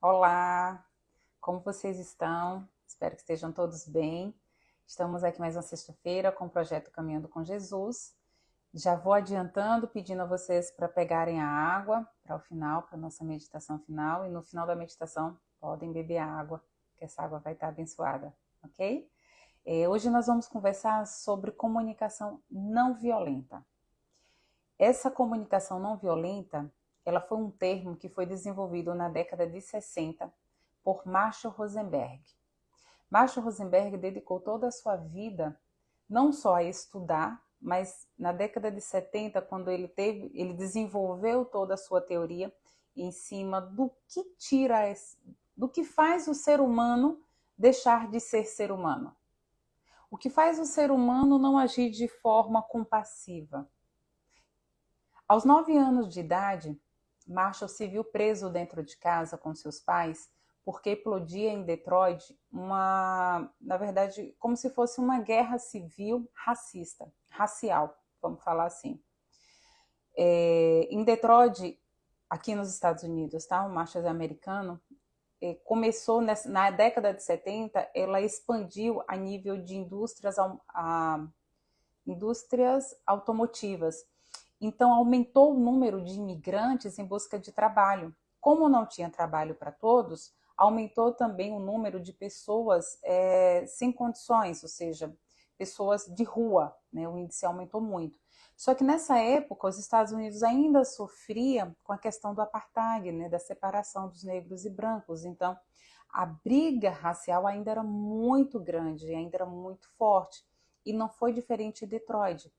Olá, como vocês estão? Espero que estejam todos bem. Estamos aqui mais uma sexta-feira com o projeto Caminhando com Jesus. Já vou adiantando, pedindo a vocês para pegarem a água para o final, para a nossa meditação final. E no final da meditação, podem beber a água, que essa água vai estar abençoada, ok? Hoje nós vamos conversar sobre comunicação não violenta. Essa comunicação não violenta, ela foi um termo que foi desenvolvido na década de 60 por Marshall Rosenberg. Marshall Rosenberg dedicou toda a sua vida não só a estudar, mas na década de 70, quando ele desenvolveu toda a sua teoria em cima do que faz o ser humano deixar de ser ser humano. O que faz o ser humano não agir de forma compassiva. Aos 9 anos de idade, Marshall se viu preso dentro de casa com seus pais porque explodia em Detroit na verdade, como se fosse uma guerra civil racial, vamos falar assim. Em Detroit, aqui nos Estados Unidos, tá? O Marshall é americano, começou na década de 70, ela expandiu a nível de indústrias automotivas. Então, aumentou o número de imigrantes em busca de trabalho. Como não tinha trabalho para todos, aumentou também o número de pessoas sem condições, ou seja, pessoas de rua, né? O índice aumentou muito. Só que nessa época, os Estados Unidos ainda sofria com a questão do apartheid, né? Da separação dos negros e brancos. Então, a briga racial ainda era muito grande, ainda era muito forte. E não foi diferente em Detroit.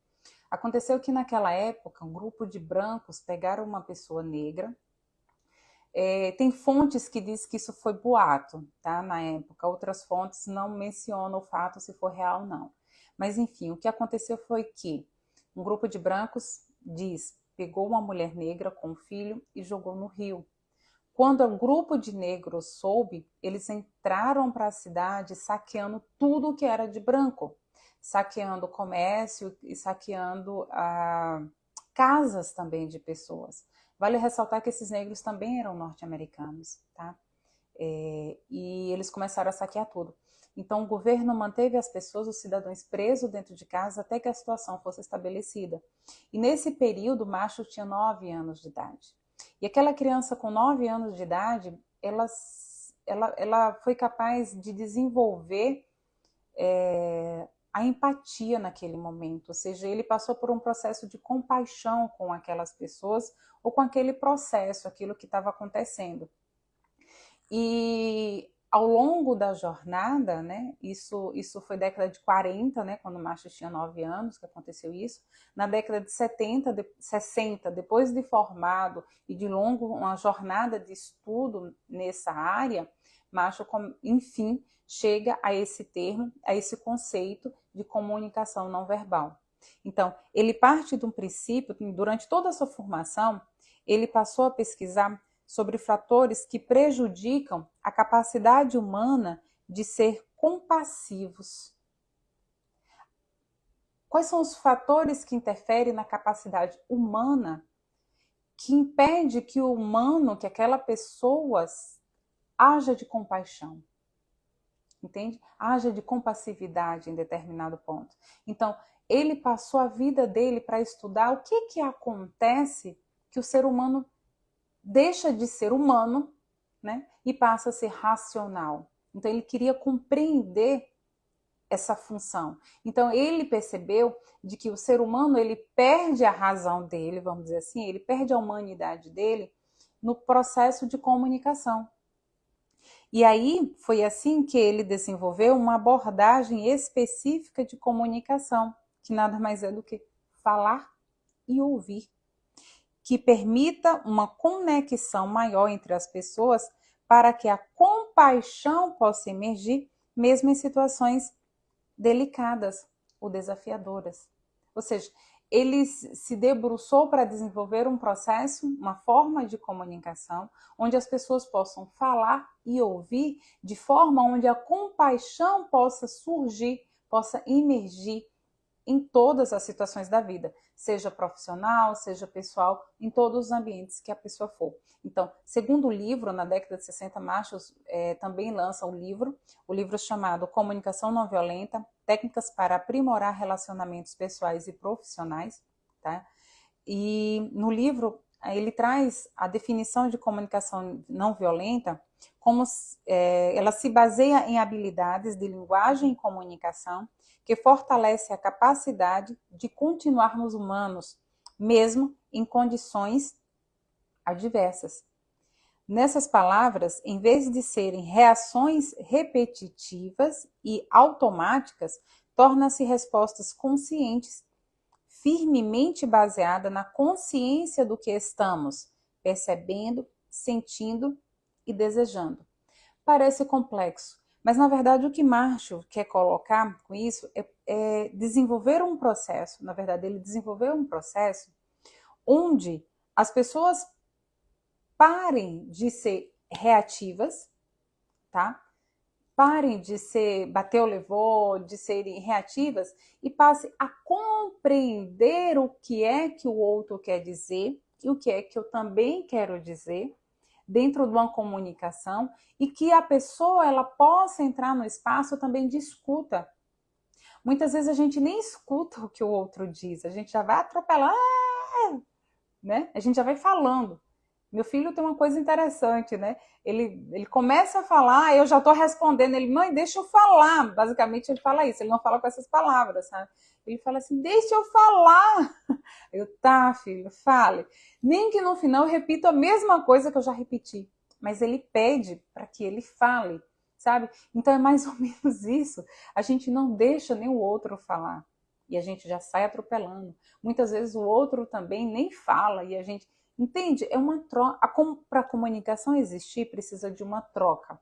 Aconteceu que naquela época, um grupo de brancos pegaram uma pessoa negra. Tem fontes que dizem que isso foi boato, tá? Na época, outras fontes não mencionam o fato se for real ou não. Mas enfim, o que aconteceu foi que um grupo de brancos pegou uma mulher negra com um filho e jogou no rio. Quando o grupo de negros soube, eles entraram para a cidade saqueando tudo que era de branco, saqueando o comércio e saqueando casas também de pessoas. Vale ressaltar que esses negros também eram norte-americanos, tá? E eles começaram a saquear tudo. Então o governo manteve as pessoas, os cidadãos presos dentro de casa até que a situação fosse estabelecida. E nesse período, Marshall tinha 9 anos de idade. E aquela criança com 9 anos de idade, ela foi capaz de desenvolver a empatia naquele momento, ou seja, ele passou por um processo de compaixão com aquelas pessoas ou com aquele processo, aquilo que estava acontecendo. E ao longo da jornada, né, isso foi década de 40, né, quando o Marshall tinha 9 anos que aconteceu isso. Na década de 60, depois de formado e de uma jornada de estudo nessa área, Marshall, enfim, chega a esse termo, a esse conceito de comunicação não verbal. Então, ele parte de um princípio, durante toda a sua formação, ele passou a pesquisar sobre fatores que prejudicam a capacidade humana de ser compassivos. Quais são os fatores que interferem na capacidade humana que impede que o humano, que aquela pessoa haja de compaixão? Entende? Haja de compassividade em determinado ponto. Então, ele passou a vida dele para estudar o que acontece que o ser humano deixa de ser humano, né, e passa a ser racional. Então ele queria compreender essa função. Então ele percebeu de que o ser humano ele perde a razão dele, vamos dizer assim, ele perde a humanidade dele no processo de comunicação. E aí foi assim que ele desenvolveu uma abordagem específica de comunicação, que nada mais é do que falar e ouvir, que permita uma conexão maior entre as pessoas para que a compaixão possa emergir mesmo em situações delicadas ou desafiadoras. Ou seja, ele se debruçou para desenvolver um processo, uma forma de comunicação, onde as pessoas possam falar e ouvir de forma onde a compaixão possa surgir, possa emergir em todas as situações da vida, seja profissional, seja pessoal, em todos os ambientes que a pessoa for. Então, segundo o livro, na década de 60, Marshall também lança um livro, o livro chamado Comunicação Não Violenta, Técnicas para Aprimorar Relacionamentos Pessoais e Profissionais, tá? E no livro ele traz a definição de comunicação não violenta como ela se baseia em habilidades de linguagem e comunicação que fortalece a capacidade de continuarmos humanos, mesmo em condições adversas. Nessas palavras, em vez de serem reações repetitivas e automáticas, tornam-se respostas conscientes, firmemente baseada na consciência do que estamos percebendo, sentindo e desejando. Parece complexo, mas na verdade o que Marshall quer colocar com isso é desenvolver um processo, na verdade ele desenvolveu um processo onde as pessoas parem de ser reativas, tá? Parem de ser bateu, levou, de serem reativas e passem a compreender o que é que o outro quer dizer e o que é que eu também quero dizer dentro de uma comunicação e que a pessoa ela possa entrar no espaço também de escuta. Muitas vezes a gente nem escuta o que o outro diz, a gente já vai atropelar, né? A gente já vai falando. Meu filho tem uma coisa interessante, né? Ele começa a falar, eu já estou respondendo. Ele, mãe, deixa eu falar. Basicamente, ele fala isso. Ele não fala com essas palavras, sabe? Ele fala assim, deixa eu falar. Eu, tá, filho, fale. Nem que no final eu repito a mesma coisa que eu já repeti. Mas ele pede para que ele fale, sabe? Então é mais ou menos isso. A gente não deixa nem o outro falar. E a gente já sai atropelando. Muitas vezes o outro também nem fala e a gente... Entende? É uma troca. Para a comunicação existir, precisa de uma troca.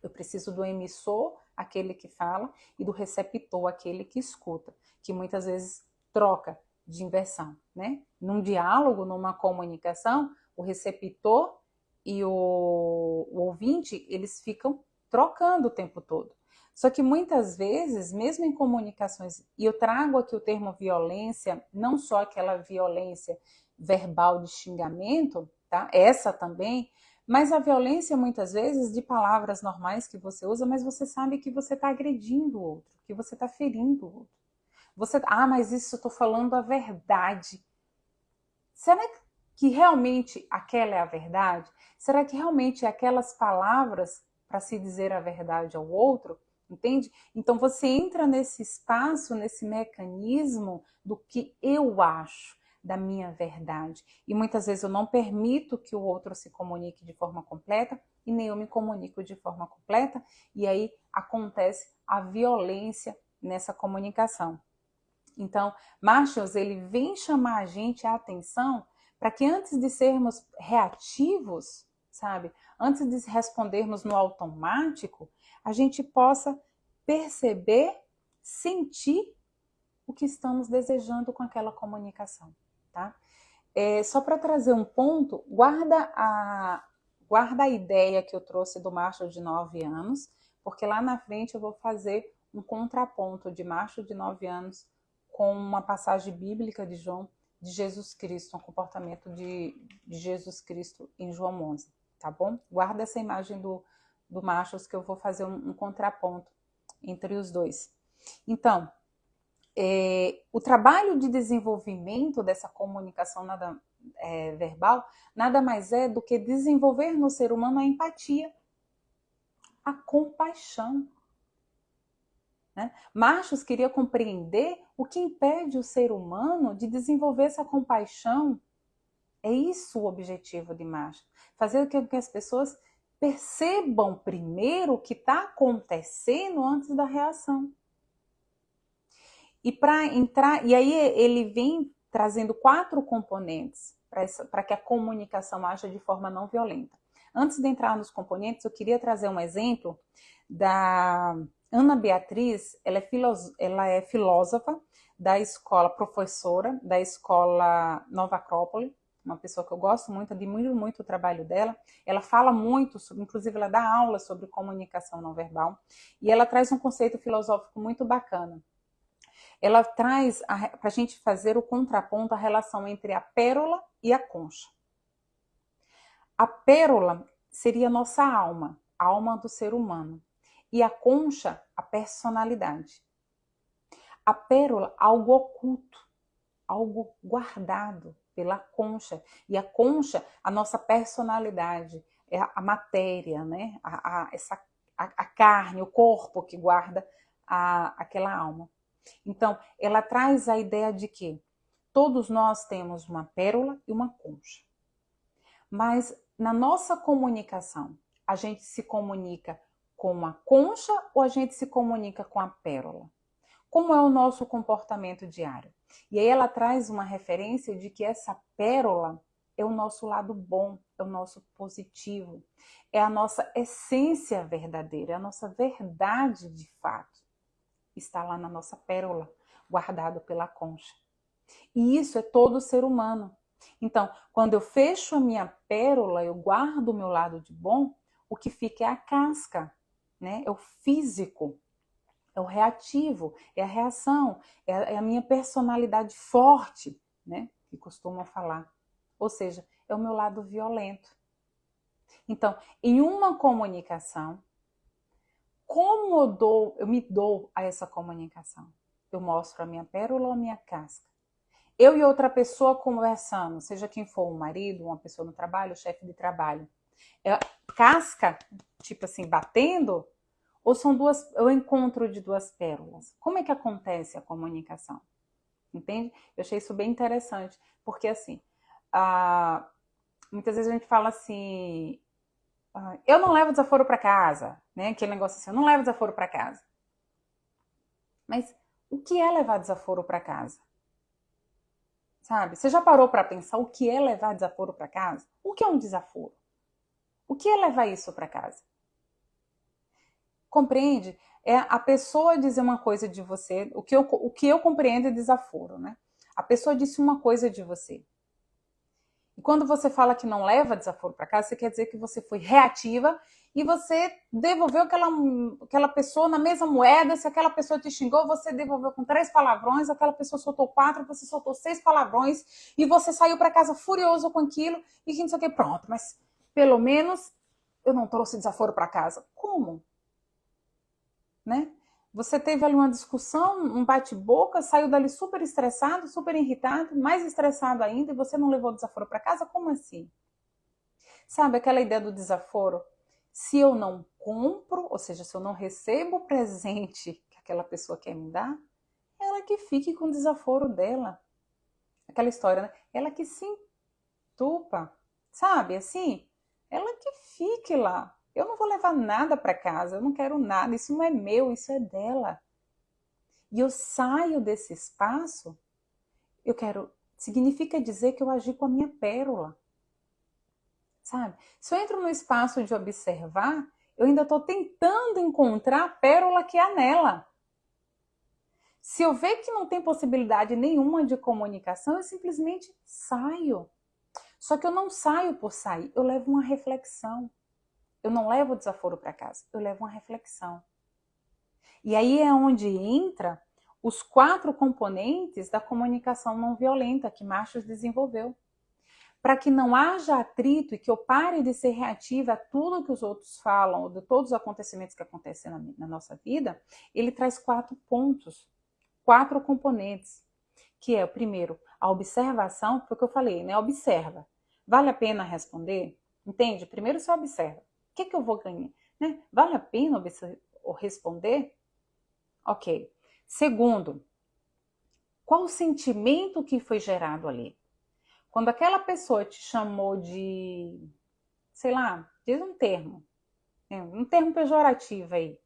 Eu preciso do emissor, aquele que fala, e do receptor, aquele que escuta, que muitas vezes troca de inversão, né? Num diálogo, numa comunicação, o receptor e o ouvinte, eles ficam trocando o tempo todo. Só que muitas vezes, mesmo em comunicações, e eu trago aqui o termo violência, não só aquela violência verbal de xingamento, tá? Essa também, mas a violência muitas vezes de palavras normais que você usa, mas você sabe que você está agredindo o outro, que você está ferindo o outro. Você, mas isso eu estou falando a verdade. Será que realmente aquela é a verdade? Será que realmente aquelas palavras para se dizer a verdade ao outro? Entende? Então você entra nesse espaço, nesse mecanismo do que eu acho, da minha verdade. E muitas vezes eu não permito que o outro se comunique de forma completa e nem eu me comunico de forma completa, e aí acontece a violência nessa comunicação. Então, Marshall, ele vem chamar a gente a atenção para que antes de sermos reativos, sabe, antes de respondermos no automático, a gente possa perceber, sentir o que estamos desejando com aquela comunicação, tá? Só para trazer um ponto, guarda a ideia que eu trouxe do Marshall de 9 anos, porque lá na frente eu vou fazer um contraponto de Marshall de 9 anos com uma passagem bíblica de Jesus Cristo, um comportamento de Jesus Cristo em João 11, tá bom? Guarda essa imagem do Marshall que eu vou fazer um contraponto entre os dois. Então, o trabalho de desenvolvimento dessa comunicação verbal nada mais é do que desenvolver no ser humano a empatia, a compaixão. Né? Marshall queria compreender o que impede o ser humano de desenvolver essa compaixão. É isso o objetivo de Marshall. Fazer com que as pessoas percebam primeiro o que está acontecendo antes da reação. E para entrar, e aí ele vem trazendo 4 componentes para que a comunicação haja de forma não violenta. Antes de entrar nos componentes, eu queria trazer um exemplo da Ana Beatriz. Ela é filósofa da escola, professora da escola Nova Acrópole, uma pessoa que eu gosto muito, admiro muito o trabalho dela. Ela fala muito sobre, inclusive ela dá aula sobre comunicação não verbal, e ela traz um conceito filosófico muito bacana. ela traz para a gente fazer o contraponto, a relação entre a pérola e a concha. A pérola seria a nossa alma, a alma do ser humano. E a concha, a personalidade. A pérola, algo oculto, algo guardado pela concha. E a concha, a nossa personalidade, é a matéria, né? A carne, o corpo que guarda aquela alma. Então, ela traz a ideia de que todos nós temos uma pérola e uma concha. Mas na nossa comunicação, a gente se comunica com a concha ou a gente se comunica com a pérola? Como é o nosso comportamento diário? E aí ela traz uma referência de que essa pérola é o nosso lado bom, é o nosso positivo, é a nossa essência verdadeira, é a nossa verdade de fato. Está lá na nossa pérola, guardado pela concha. E isso é todo ser humano. Então, quando eu fecho a minha pérola, eu guardo o meu lado de bom, o que fica é a casca, né? É o físico, é o reativo, é a reação, é a minha personalidade forte, né? Que costumam falar. Ou seja, é o meu lado violento. Então, em uma comunicação, como eu me dou a essa comunicação? Eu mostro a minha pérola ou a minha casca? Eu e outra pessoa conversando, seja quem for, um marido, uma pessoa no trabalho, o chefe de trabalho. É casca, tipo assim, batendo? Ou são o encontro de duas pérolas? Como é que acontece a comunicação? Entende? Eu achei isso bem interessante, porque assim, muitas vezes a gente fala assim, eu não levo desaforo para casa, né? Aquele negócio assim, eu não levo desaforo para casa. Mas o que é levar desaforo para casa? Sabe? Você já parou para pensar o que é levar desaforo para casa? O que é um desaforo? O que é levar isso para casa? Compreende? É a pessoa dizer uma coisa de você, o que eu compreendo é desaforo, né? A pessoa disse uma coisa de você. E quando você fala que não leva desaforo para casa, você quer dizer que você foi reativa e você devolveu aquela pessoa na mesma moeda. Se aquela pessoa te xingou, você devolveu com 3 palavrões, aquela pessoa soltou 4, você soltou 6 palavrões e você saiu para casa furioso com aquilo e que não sei o que. Pronto, mas pelo menos eu não trouxe desaforo para casa. Como? Né? Você teve ali uma discussão, um bate-boca, saiu dali super estressado, super irritado, mais estressado ainda, e você não levou o desaforo para casa? Como assim? Sabe aquela ideia do desaforo? Se eu não compro, ou seja, se eu não recebo o presente que aquela pessoa quer me dar, ela que fique com o desaforo dela. Aquela história, né? Ela que se entupa, sabe? Assim, ela que fique lá. Eu não vou levar nada para casa, eu não quero nada, isso não é meu, isso é dela. E eu saio desse espaço, significa dizer que eu agi com a minha pérola. Sabe? Se eu entro no espaço de observar, eu ainda estou tentando encontrar a pérola que há nela. Se eu ver que não tem possibilidade nenhuma de comunicação, eu simplesmente saio. Só que eu não saio por sair, eu levo uma reflexão. Eu não levo o desaforo para casa, eu levo uma reflexão. E aí é onde entra os 4 componentes da comunicação não violenta que Marshall desenvolveu. Para que não haja atrito e que eu pare de ser reativa a tudo que os outros falam, de todos os acontecimentos que acontecem na nossa vida, ele traz 4 pontos, 4 componentes, que é o primeiro, a observação, foi o que eu falei, né? Observa. Vale a pena responder? Entende? Primeiro você observa. O que eu vou ganhar? Né? Vale a pena responder? Ok. Segundo, qual o sentimento que foi gerado ali? Quando aquela pessoa te chamou de, sei lá, diz um termo pejorativo aí,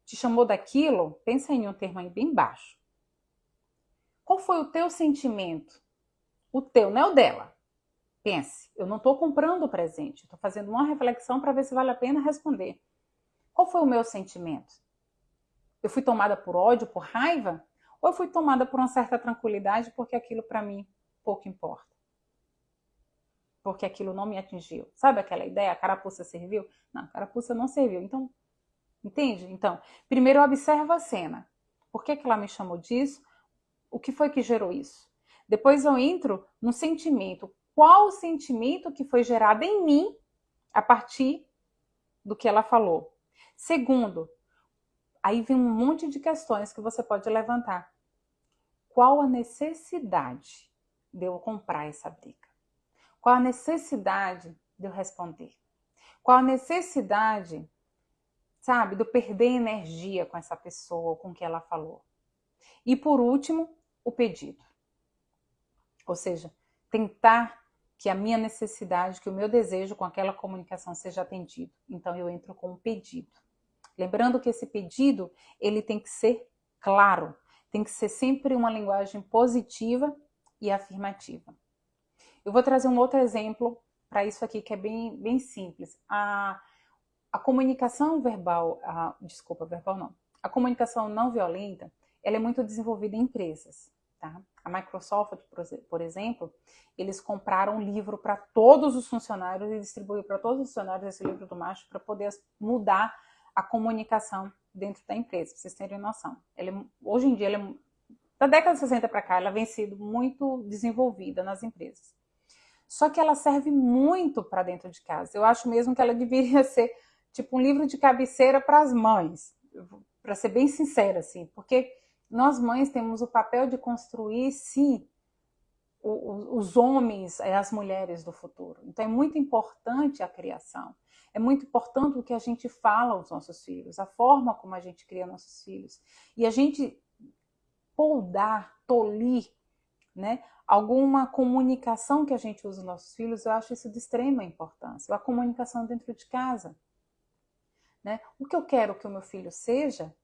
te chamou daquilo, pensa em um termo aí bem baixo. Qual foi o teu sentimento? O teu, não é o dela. Pense, eu não estou comprando o presente, estou fazendo uma reflexão para ver se vale a pena responder. Qual foi o meu sentimento? Eu fui tomada por ódio, por raiva? Ou eu fui tomada por uma certa tranquilidade porque aquilo para mim pouco importa? Porque aquilo não me atingiu. Sabe aquela ideia? A carapuça serviu? Não, a carapuça não serviu. Então, entende? Então, primeiro eu observo a cena. Por que ela me chamou disso? O que foi que gerou isso? Depois eu entro no sentimento. Qual o sentimento que foi gerado em mim a partir do que ela falou? Segundo, aí vem um monte de questões que você pode levantar. Qual a necessidade de eu comprar essa briga? Qual a necessidade de eu responder? Qual a necessidade, sabe, de eu perder energia com essa pessoa, com o que ela falou? E por último, o pedido. Ou seja, tentar que a minha necessidade, que o meu desejo com aquela comunicação seja atendido. Então eu entro com um pedido. Lembrando que esse pedido, ele tem que ser claro, tem que ser sempre uma linguagem positiva e afirmativa. Eu vou trazer um outro exemplo para isso aqui que é bem simples. A comunicação verbal, verbal não. A comunicação não violenta, ela é muito desenvolvida em empresas. Tá? A Microsoft, por exemplo, eles compraram um livro para todos os funcionários e distribuíram para todos os funcionários esse livro do macho para poder mudar a comunicação dentro da empresa, para vocês terem noção. Hoje em dia, da década de 60 para cá, ela vem sendo muito desenvolvida nas empresas. Só que ela serve muito para dentro de casa. Eu acho mesmo que ela deveria ser tipo um livro de cabeceira para as mães, para ser bem sincera, assim, porque nós mães temos o papel de construir, sim, os homens e as mulheres do futuro. Então é muito importante a criação. É muito importante o que a gente fala aos nossos filhos, a forma como a gente cria nossos filhos. E a gente tolir, né, alguma comunicação que a gente usa nos nossos filhos, eu acho isso de extrema importância. A comunicação dentro de casa. Né? O que eu quero que o meu filho seja,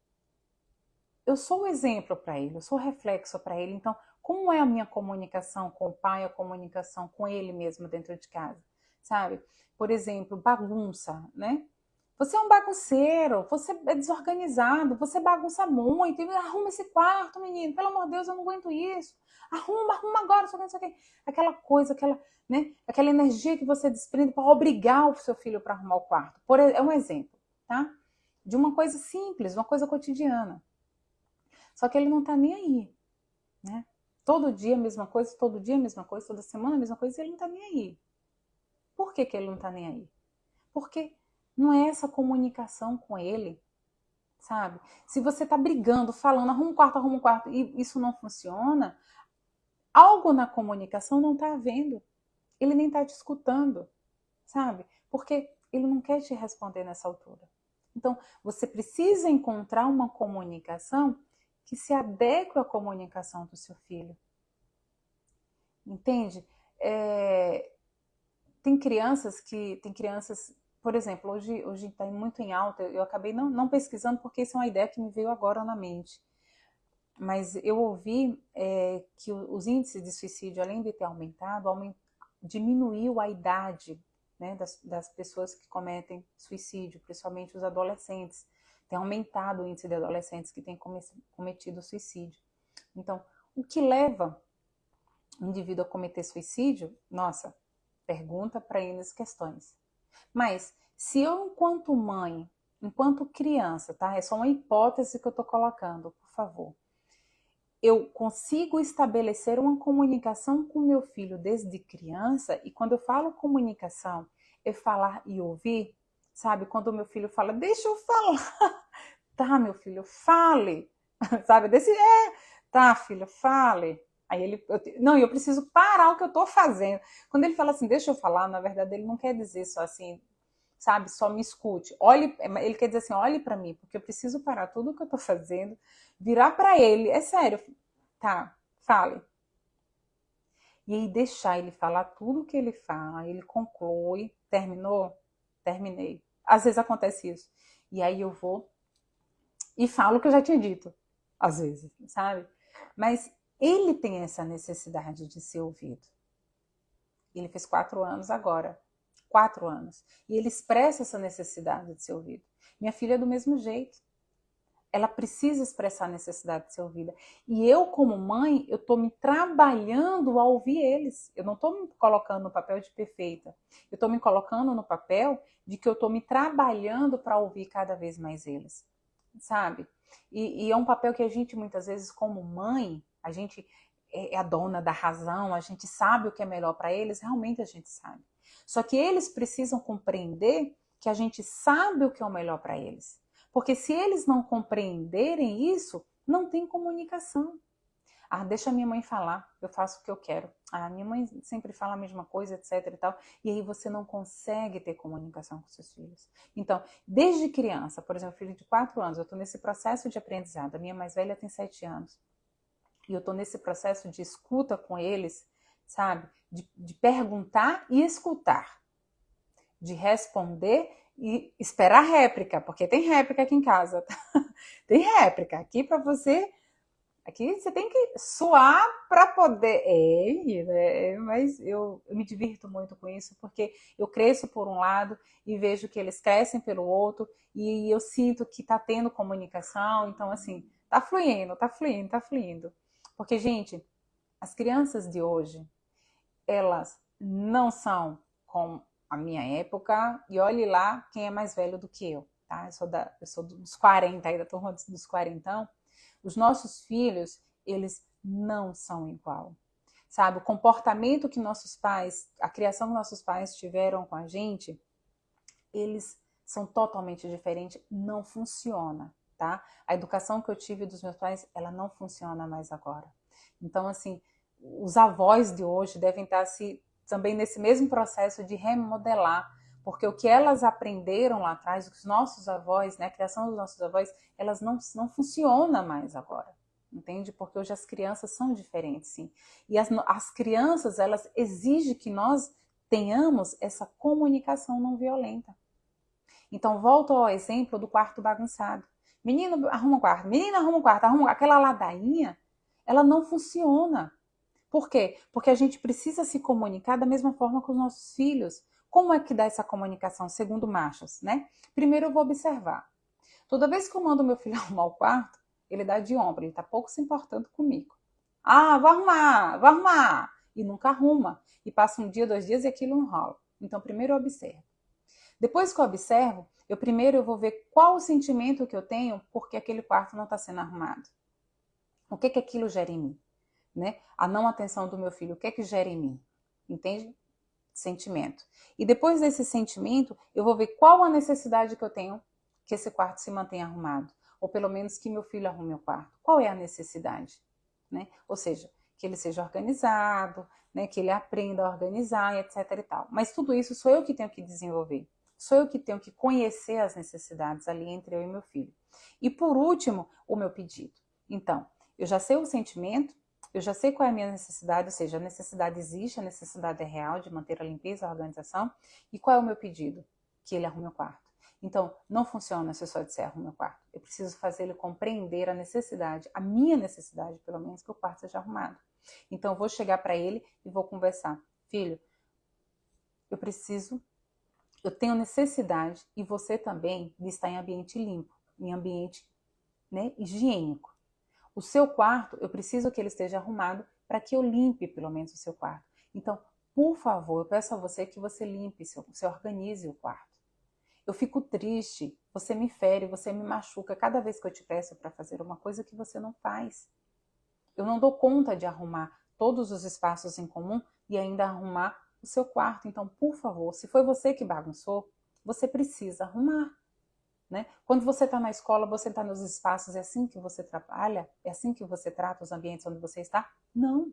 eu sou o exemplo para ele, eu sou o reflexo para ele. Então, como é a minha comunicação com o pai, a comunicação com ele mesmo dentro de casa? Sabe? Por exemplo, bagunça, né? Você é um bagunceiro, você é desorganizado, você bagunça muito, arruma esse quarto, menino, pelo amor de Deus, eu não aguento isso. Arruma agora, só que aquela coisa, aquela energia que você desprende para obrigar o seu filho para arrumar o quarto. É um exemplo, tá? De uma coisa simples, uma coisa cotidiana. Só que ele não tá nem aí, né? Todo dia a mesma coisa, todo dia a mesma coisa, toda semana a mesma coisa, e ele não tá nem aí. Por que ele não tá nem aí? Porque não é essa comunicação com ele, sabe? Se você tá brigando, falando, arruma um quarto, e isso não funciona, algo na comunicação não tá havendo. Ele nem tá te escutando, sabe? Porque ele não quer te responder nessa altura. Então, você precisa encontrar uma comunicação que se adeque à comunicação do seu filho. Entende? Tem crianças, por exemplo, hoje está muito em alta, eu acabei não pesquisando porque isso é uma ideia que me veio agora na mente. Mas eu ouvi que os índices de suicídio, além de ter aumentado, diminuiu a idade, né, das pessoas que cometem suicídio, principalmente os adolescentes. Tem aumentado o índice de adolescentes que têm cometido suicídio. Então, o que leva o indivíduo a cometer suicídio? Nossa, pergunta para eles questões. Mas, se eu, enquanto mãe, enquanto criança, tá? É só uma hipótese que eu estou colocando, por favor. Eu consigo estabelecer uma comunicação com meu filho desde criança, e quando eu falo comunicação, é falar e ouvir, sabe? Quando o meu filho fala, deixa eu falar. Tá, meu filho, fale. Sabe? Tá, filho, fale. Aí eu preciso parar o que eu tô fazendo. Quando ele fala assim, deixa eu falar, na verdade ele não quer dizer só assim, sabe, só me escute. Ele quer dizer assim, olhe para mim, porque eu preciso parar tudo o que eu tô fazendo, virar para ele, é sério, tá, fale. E aí deixar ele falar tudo o que ele fala, ele conclui, terminou? Terminei. Às vezes acontece isso. E aí eu vou e falo o que eu já tinha dito, às vezes, sabe? Mas ele tem essa necessidade de ser ouvido. Ele fez 4 anos agora. 4 anos. E ele expressa essa necessidade de ser ouvido. Minha filha é do mesmo jeito. Ela precisa expressar a necessidade de ser ouvida. E eu, como mãe, eu estou me trabalhando a ouvir eles. Eu não estou me colocando no papel de perfeita. Eu estou me colocando no papel de que eu estou me trabalhando para ouvir cada vez mais eles. Sabe? E é um papel que a gente, muitas vezes, como mãe, a gente é a dona da razão, a gente sabe o que é melhor para eles, realmente a gente sabe. Só que eles precisam compreender que a gente sabe o que é o melhor para eles. Porque se eles não compreenderem isso, não tem comunicação. Ah, deixa a minha mãe falar, eu faço o que eu quero. Ah, minha mãe sempre fala a mesma coisa, etc e tal. E aí você não consegue ter comunicação com seus filhos. Então, desde criança, por exemplo, filho de 4 anos, eu estou nesse processo de aprendizado. A minha mais velha tem 7 anos. E eu estou nesse processo de escuta com eles, sabe? De perguntar e escutar. De responder e esperar réplica, porque tem réplica aqui em casa. Tá? Tem réplica aqui para você. Aqui você tem que suar para poder. Mas eu me divirto muito com isso, porque eu cresço por um lado e vejo que eles crescem pelo outro, e eu sinto que está tendo comunicação. Então, assim, tá fluindo, tá fluindo, tá fluindo. Porque, gente, as crianças de hoje, elas não são como a minha época, e olhe lá quem é mais velho do que eu, tá? Eu sou dos 40, aí da turma dos 40. Os nossos filhos, eles não são igual, sabe? O comportamento que nossos pais, a criação que nossos pais tiveram com a gente, eles são totalmente diferentes, não funciona, tá? A educação que eu tive dos meus pais, ela não funciona mais agora. Então, assim, os avós de hoje devem estar também nesse mesmo processo de remodelar, porque o que elas aprenderam lá atrás, os nossos avós, né, a criação dos nossos avós, elas não funciona mais agora, entende? Porque hoje as crianças são diferentes, sim. E as crianças, elas exigem que nós tenhamos essa comunicação não violenta. Então, volto ao exemplo do quarto bagunçado. Menino arruma um quarto, menina arruma um quarto, arruma aquela ladainha, ela não funciona. Por quê? Porque a gente precisa se comunicar da mesma forma com os nossos filhos. Como é que dá essa comunicação segundo Machos, né? Primeiro eu vou observar. Toda vez que eu mando meu filho arrumar o quarto, ele dá de ombro, ele tá pouco se importando comigo. Ah, vou arrumar, vou arrumar. E nunca arruma. E passa um dia, 2 dias e aquilo não rola. Então primeiro eu observo. Depois que eu observo, eu vou ver qual o sentimento que eu tenho porque aquele quarto não está sendo arrumado. O que aquilo gera em mim? Né? A não atenção do meu filho, o que é que gera em mim? Entende? Sentimento. E depois desse sentimento, eu vou ver qual a necessidade que eu tenho que esse quarto se mantenha arrumado. Ou pelo menos que meu filho arrume o quarto. Qual é a necessidade? Né? Ou seja, que ele seja organizado, né? Que ele aprenda a organizar, etc. e tal. Mas tudo isso sou eu que tenho que desenvolver. Sou eu que tenho que conhecer as necessidades ali entre eu e meu filho. E por último, o meu pedido. Então, eu já sei o sentimento, eu já sei qual é a minha necessidade, ou seja, a necessidade existe, a necessidade é real de manter a limpeza, a organização. E qual é o meu pedido? Que ele arrume o quarto. Então, não funciona se eu só disser arrume o quarto. Eu preciso fazer ele compreender a necessidade, a minha necessidade, pelo menos, que o quarto seja arrumado. Então, eu vou chegar para ele e vou conversar. Filho, eu tenho necessidade, e você também, de estar em ambiente limpo, em ambiente, né, higiênico. O seu quarto, eu preciso que ele esteja arrumado para que eu limpe pelo menos o seu quarto. Então, por favor, eu peço a você que você limpe, você organize o quarto. Eu fico triste, você me fere, você me machuca cada vez que eu te peço para fazer uma coisa que você não faz. Eu não dou conta de arrumar todos os espaços em comum e ainda arrumar o seu quarto. Então, por favor, se foi você que bagunçou, você precisa arrumar. Né? Quando você está na escola, você está nos espaços, é assim que você trabalha? É assim que você trata os ambientes onde você está? Não.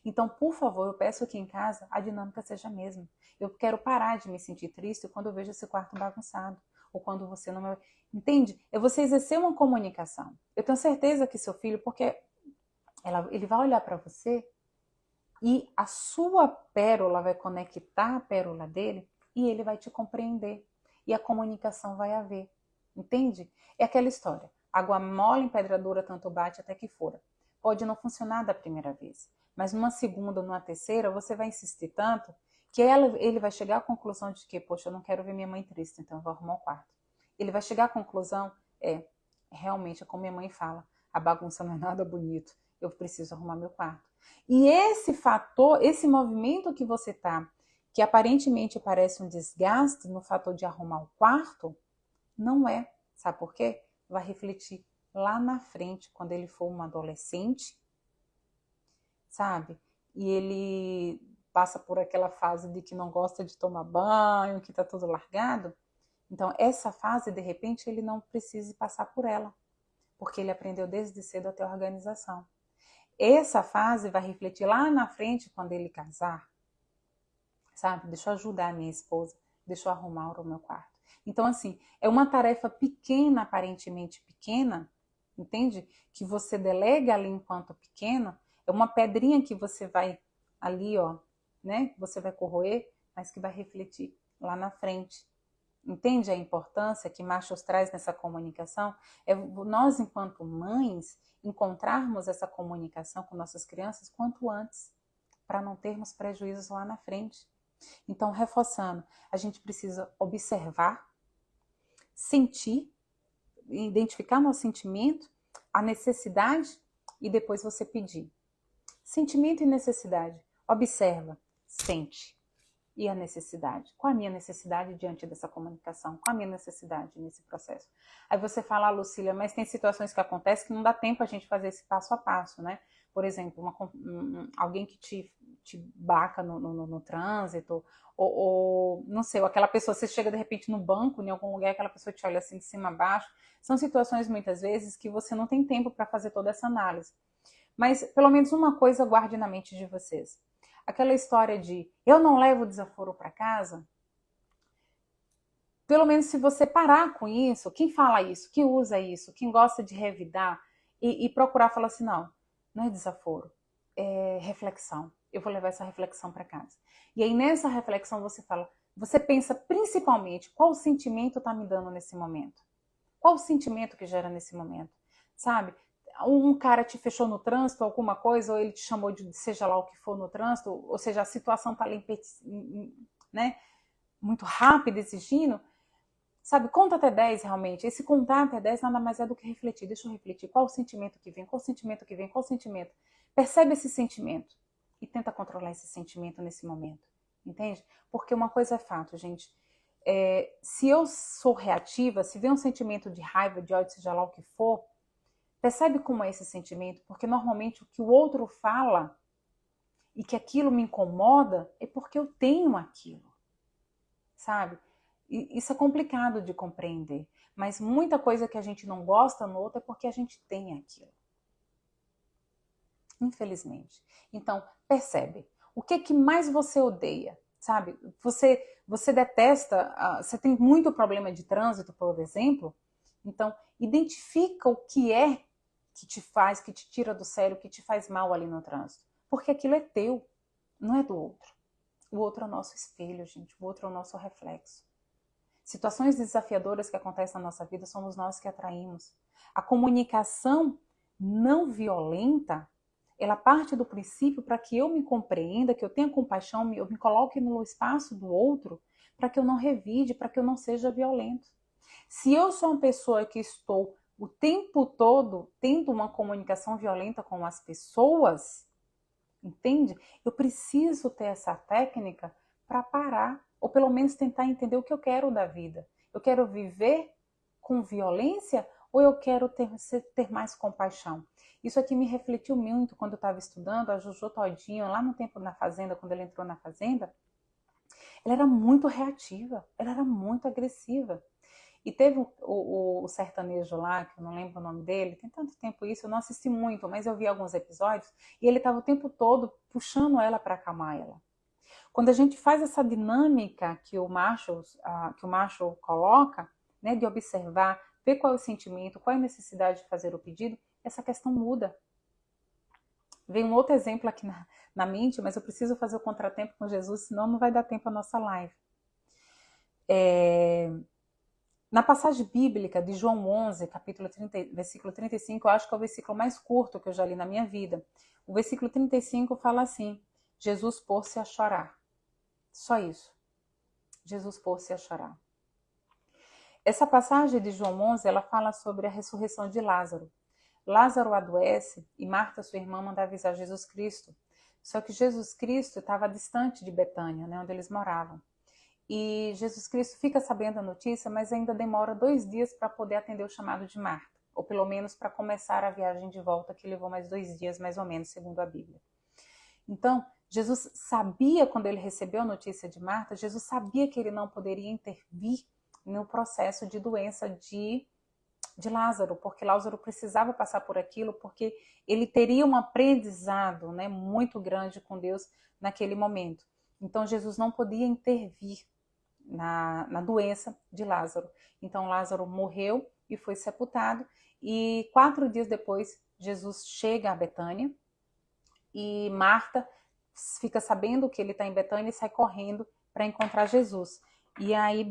Então, por favor, eu peço que em casa a dinâmica seja a mesma. Eu quero parar de me sentir triste quando eu vejo esse quarto bagunçado. Ou quando você não... Entende? É você exercer uma comunicação. Eu tenho certeza que seu filho, porque ele vai olhar para você e a sua pérola vai conectar a pérola dele e ele vai te compreender. E a comunicação vai haver. Entende? É aquela história. Água mole em pedra dura, tanto bate até que fora. Pode não funcionar da primeira vez, mas numa segunda ou numa terceira, você vai insistir tanto que ele vai chegar à conclusão de que, poxa, eu não quero ver minha mãe triste, então eu vou arrumar o quarto. Ele vai chegar à conclusão, realmente é como minha mãe fala, a bagunça não é nada bonito, eu preciso arrumar meu quarto. E esse fator, esse movimento que você tá, que aparentemente parece um desgaste no fator de arrumar o quarto, não é. Sabe por quê? Vai refletir lá na frente, quando ele for um adolescente, sabe? E ele passa por aquela fase de que não gosta de tomar banho, que tá tudo largado. Então, essa fase, de repente, ele não precise passar por ela, porque ele aprendeu desde cedo a ter organização. Essa fase vai refletir lá na frente, quando ele casar, sabe? Deixa eu ajudar a minha esposa, deixa eu arrumar o meu quarto. Então, assim, é uma tarefa pequena, aparentemente pequena, entende? Que você delega ali enquanto pequeno, é uma pedrinha que você vai ali, ó, né? Você vai corroer, mas que vai refletir lá na frente. Entende a importância que Machos traz nessa comunicação? É nós, enquanto mães, encontrarmos essa comunicação com nossas crianças quanto antes, para não termos prejuízos lá na frente. Então, reforçando, a gente precisa observar, sentir, identificar nosso sentimento, a necessidade e depois você pedir. Sentimento e necessidade. Observa, sente. E a necessidade? Qual a minha necessidade diante dessa comunicação? Qual a minha necessidade nesse processo? Aí você fala, Lucília, mas tem situações que acontecem que não dá tempo a gente fazer esse passo a passo, né? Por exemplo, alguém que te baca no trânsito, ou não sei, ou aquela pessoa, você chega de repente no banco, em algum lugar, aquela pessoa te olha assim de cima a baixo. São situações muitas vezes que você não tem tempo para fazer toda essa análise. Mas pelo menos uma coisa guarde na mente de vocês. Aquela história de eu não levo desaforo para casa, pelo menos se você parar com isso, quem fala isso, quem usa isso, quem gosta de revidar e procurar falar assim, não é desaforo, é reflexão. Eu vou levar essa reflexão para casa. E aí nessa reflexão você fala, você pensa principalmente qual sentimento está me dando nesse momento. Qual o sentimento que gera nesse momento, sabe? Um cara te fechou no trânsito, alguma coisa, ou ele te chamou de seja lá o que for no trânsito, ou seja, a situação está ali, né, muito rápida, exigindo, sabe? Conta até 10 realmente. Esse contar até 10 nada mais é do que refletir. Deixa eu refletir. Qual o sentimento que vem? Qual o sentimento que vem? Qual o sentimento? Percebe esse sentimento e tenta controlar esse sentimento nesse momento, entende? Porque uma coisa é fato, gente. Se eu sou reativa, se vem um sentimento de raiva, de ódio, seja lá o que for, percebe como é esse sentimento? Porque normalmente o que o outro fala e que aquilo me incomoda é porque eu tenho aquilo, sabe? E isso é complicado de compreender, mas muita coisa que a gente não gosta no outro é porque a gente tem aquilo. Infelizmente. Então, percebe. O que mais você odeia? Sabe? Você detesta, você tem muito problema de trânsito, por exemplo, então identifica o que é que te faz, que te tira do sério, que te faz mal ali no trânsito. Porque aquilo é teu, não é do outro. O outro é o nosso espelho, gente. O outro é o nosso reflexo. Situações desafiadoras que acontecem na nossa vida somos nós que atraímos. A comunicação não violenta, ela parte do princípio para que eu me compreenda, que eu tenha compaixão, eu me coloque no espaço do outro, para que eu não revide, para que eu não seja violento. Se eu sou uma pessoa que estou o tempo todo tendo uma comunicação violenta com as pessoas, entende? Eu preciso ter essa técnica para parar, ou pelo menos tentar entender o que eu quero da vida. Eu quero viver com violência ou eu quero ter mais compaixão? Isso aqui me refletiu muito quando eu estava estudando a Jojo Todinho, lá no tempo na Fazenda, quando ela entrou na Fazenda. Ela era muito reativa, ela era muito agressiva. E teve o sertanejo lá, que eu não lembro o nome dele, tem tanto tempo isso, eu não assisti muito, mas eu vi alguns episódios, e ele estava o tempo todo puxando ela para acalmar ela. Quando a gente faz essa dinâmica que o Marshall coloca, né, de observar, ver qual é o sentimento, qual é a necessidade de fazer o pedido, essa questão muda. Vem um outro exemplo aqui na mente, mas eu preciso fazer o contratempo com Jesus, senão não vai dar tempo a nossa live. Na passagem bíblica de João 11, capítulo 30, versículo 35, eu acho que é o versículo mais curto que eu já li na minha vida. O versículo 35 fala assim, Jesus pôs-se a chorar. Só isso. Jesus pôs-se a chorar. Essa passagem de João 11, ela fala sobre a ressurreição de Lázaro. Lázaro adoece e Marta, sua irmã, manda avisar Jesus Cristo. Só que Jesus Cristo estava distante de Betânia, né, onde eles moravam. E Jesus Cristo fica sabendo a notícia, mas ainda demora 2 dias para poder atender o chamado de Marta. Ou pelo menos para começar a viagem de volta, que levou mais 2 dias, mais ou menos, segundo a Bíblia. Então, Jesus sabia, quando ele recebeu a notícia de Marta, Jesus sabia que ele não poderia intervir no processo de doença de Lázaro, porque Lázaro precisava passar por aquilo, porque ele teria um aprendizado, né, muito grande com Deus naquele momento. Então, Jesus não podia intervir na doença de Lázaro. Então, Lázaro morreu e foi sepultado, e 4 dias depois, Jesus chega a Betânia, e Marta fica sabendo que ele está em Betânia e sai correndo para encontrar Jesus. E aí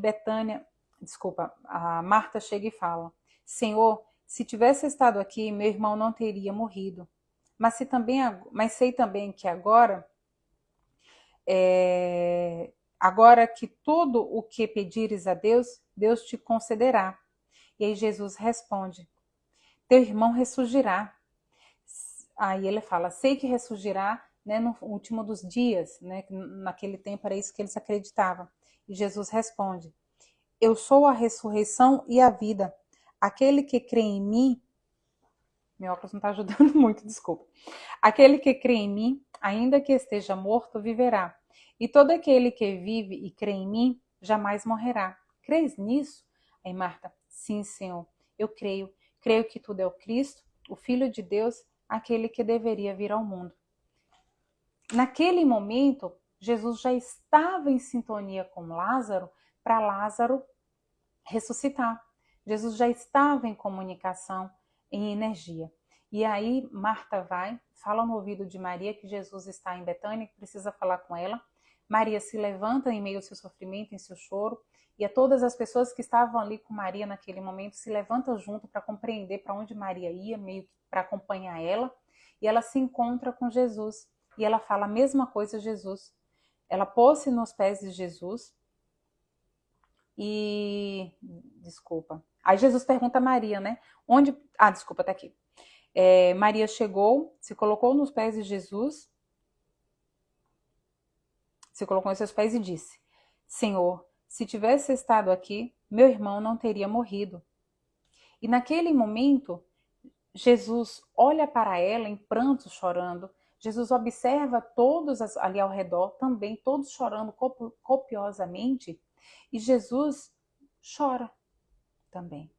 a Marta chega e fala: Senhor, se tivesse estado aqui, meu irmão não teria morrido. Mas sei também que agora que tudo o que pedires a Deus, Deus te concederá. E aí Jesus responde: teu irmão ressurgirá. Aí ele fala: sei que ressurgirá, né, no último dos dias, né? Naquele tempo era isso que eles acreditavam. E Jesus responde: eu sou a ressurreição e a vida. Aquele que crê em mim, meu óculos não está ajudando muito, desculpa. Aquele que crê em mim, ainda que esteja morto, viverá. E todo aquele que vive e crê em mim, jamais morrerá. Crês nisso? Aí Marta: sim, Senhor, eu creio. Creio que tu é o Cristo, o Filho de Deus, aquele que deveria vir ao mundo. Naquele momento, Jesus já estava em sintonia com Lázaro para Lázaro ressuscitar. Jesus já estava em comunicação, em energia. E aí Marta vai, fala no ouvido de Maria que Jesus está em Betânia, que precisa falar com ela. Maria se levanta em meio ao seu sofrimento, em seu choro, e a todas as pessoas que estavam ali com Maria naquele momento se levantam junto para compreender para onde Maria ia, meio que para acompanhar ela, e ela se encontra com Jesus, e ela fala a mesma coisa a Jesus. Ela pôs-se nos pés de Jesus, e desculpa. Aí Jesus pergunta a Maria, né? Desculpa, tá aqui. Maria chegou, se colocou nos pés de Jesus, se colocou em seus pés e disse: Senhor, se tivesse estado aqui, meu irmão não teria morrido. E naquele momento, Jesus olha para ela em prantos, chorando. Jesus observa todos ali ao redor, também todos chorando copiosamente, e Jesus chora também.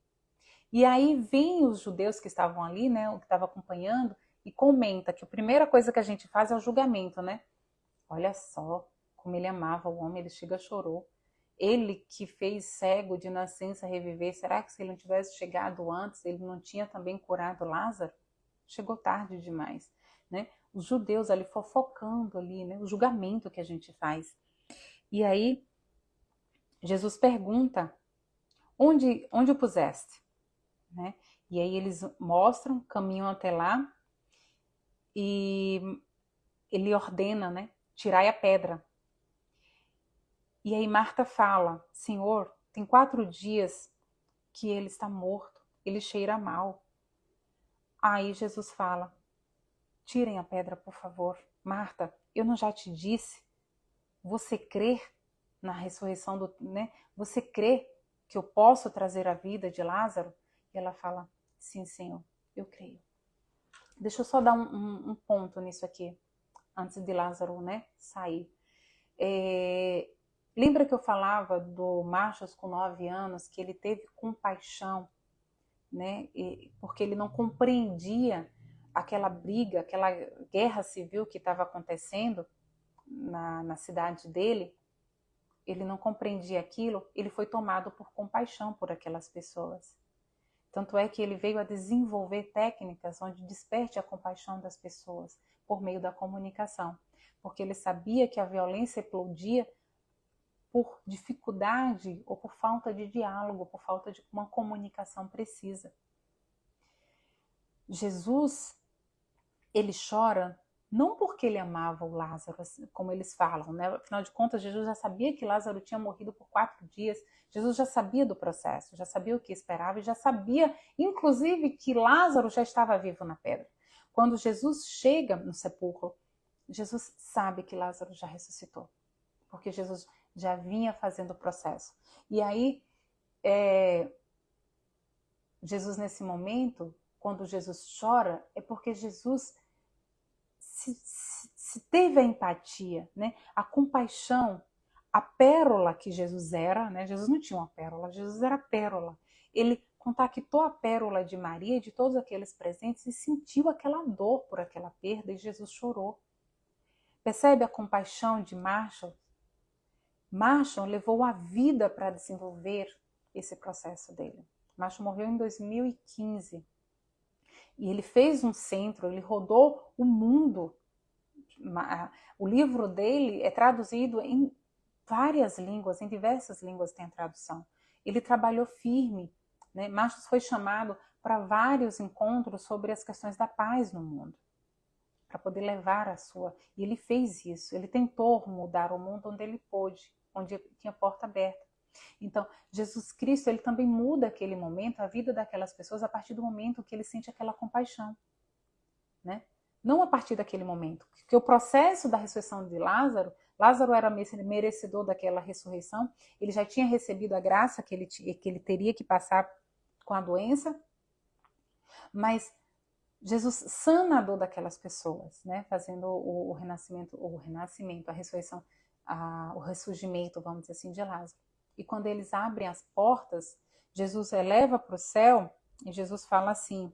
E aí vem os judeus que estavam ali, né, o que estava acompanhando, e comenta que a primeira coisa que a gente faz é o julgamento, né? Olha só como ele amava o homem, ele chega chorou. Ele que fez cego de nascença reviver, será que se ele não tivesse chegado antes, ele não tinha também curado Lázaro? Chegou tarde demais, né? Os judeus ali fofocando ali, né? O julgamento que a gente faz. E aí Jesus pergunta: onde o puseste? Né? E aí eles mostram, caminham até lá e ele ordena, né? Tirai a pedra. E aí Marta fala: Senhor, tem 4 dias que ele está morto, ele cheira mal. Aí Jesus fala: tirem a pedra, por favor. Marta, eu não já te disse? Você crê na ressurreição né? Você crê que eu posso trazer a vida de Lázaro? E ela fala: sim, Senhor, eu creio. Deixa eu só dar um ponto nisso aqui, antes de Lázaro, né, sair. Lembra que eu falava do Marcos com 9 anos, que ele teve compaixão, né, porque ele não compreendia aquela briga, aquela guerra civil que estava acontecendo na cidade dele, ele não compreendia aquilo, ele foi tomado por compaixão por aquelas pessoas. Tanto é que ele veio a desenvolver técnicas onde desperte a compaixão das pessoas por meio da comunicação, porque ele sabia que a violência eclodia por dificuldade ou por falta de diálogo, por falta de uma comunicação precisa. Jesus, ele chora não porque ele amava o Lázaro, como eles falam, né? Afinal de contas, Jesus já sabia que Lázaro tinha morrido por 4 dias, Jesus já sabia do processo, já sabia o que esperava e já sabia, inclusive, que Lázaro já estava vivo na pedra. Quando Jesus chega no sepulcro, Jesus sabe que Lázaro já ressuscitou, porque Jesus já vinha fazendo o processo. E aí, Jesus nesse momento, quando Jesus chora, é porque Jesus se se teve a empatia, né? A compaixão, a pérola que Jesus era, né? Jesus não tinha uma pérola, Jesus era a pérola. Ele contactou a pérola de Maria, de todos aqueles presentes, e sentiu aquela dor por aquela perda, e Jesus chorou. Percebe a compaixão de Marshall? Marshall levou a vida para desenvolver esse processo dele. Marshall morreu em 2015. E ele fez um centro, ele rodou o mundo. O livro dele é traduzido em várias línguas, em diversas línguas tem a tradução. Ele trabalhou firme, né? Marshall foi chamado para vários encontros sobre as questões da paz no mundo, para poder levar a sua... E ele fez isso, ele tentou mudar o mundo onde ele pôde, onde tinha porta aberta. Então, Jesus Cristo, ele também muda aquele momento, a vida daquelas pessoas, a partir do momento que ele sente aquela compaixão, né? Não a partir daquele momento, porque o processo da ressurreição de Lázaro, Lázaro era merecedor daquela ressurreição, ele já tinha recebido a graça que ele teria que passar com a doença, mas Jesus sana a dor daquelas pessoas, né? Fazendo o renascimento, a ressurreição, o ressurgimento, vamos dizer assim, de Lázaro. E quando eles abrem as portas, Jesus eleva para o céu e Jesus fala assim,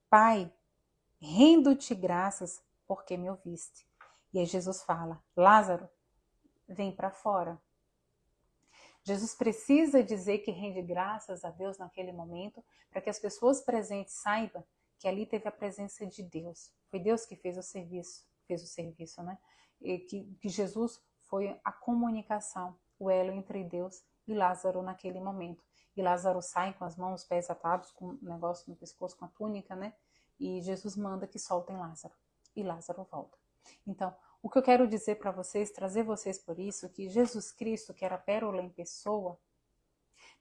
Pai, rendo-te graças porque me ouviste. E aí Jesus fala, Lázaro, vem para fora. Jesus precisa dizer que rende graças a Deus naquele momento, para que as pessoas presentes saibam que ali teve a presença de Deus. Foi Deus que fez o serviço, né? E que Jesus foi a comunicação, o elo entre Deus e Lázaro naquele momento. E Lázaro sai com as mãos, os pés atados, com um negócio no pescoço, com a túnica, né? E Jesus manda que soltem Lázaro. E Lázaro volta. Então, o que eu quero dizer para vocês, trazer vocês por isso, que Jesus Cristo, que era pérola em pessoa,